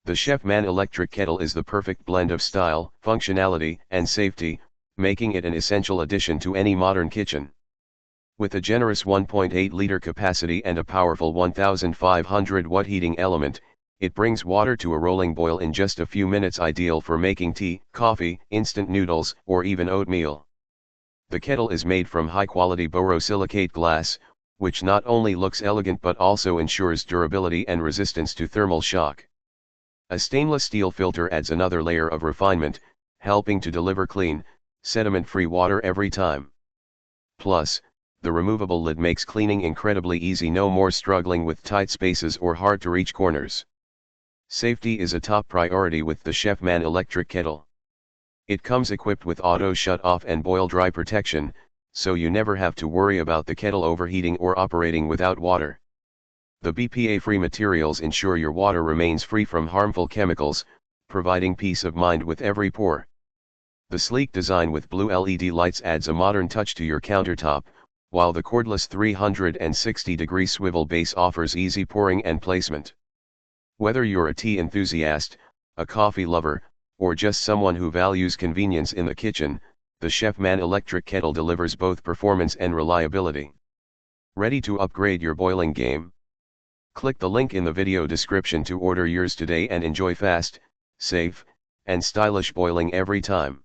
The Chefman electric kettle is the perfect blend of style, functionality, and safety, making it an essential addition to any modern kitchen. With a generous 1.8-liter capacity and a powerful 1500 watt heating element, it brings water to a rolling boil in just a few minutes, ideal for making tea, coffee, instant noodles, or even oatmeal. The kettle is made from high-quality borosilicate glass, which not only looks elegant but also ensures durability and resistance to thermal shock. A stainless steel filter adds another layer of refinement, helping to deliver clean, sediment-free water every time. Plus, the removable lid makes cleaning incredibly easy, no more struggling with tight spaces or hard-to-reach corners. Safety is a top priority with the Chefman electric kettle. It comes equipped with auto shut-off and boil-dry protection, so you never have to worry about the kettle overheating or operating without water. The BPA-free materials ensure your water remains free from harmful chemicals, providing peace of mind with every pour. The sleek design with blue LED lights adds a modern touch to your countertop, while the cordless 360-degree swivel base offers easy pouring and placement. Whether you're a tea enthusiast, a coffee lover, or just someone who values convenience in the kitchen, the Chefman electric kettle delivers both performance and reliability. Ready to upgrade your boiling game? Click the link in the video description to order yours today and enjoy fast, safe, and stylish boiling every time.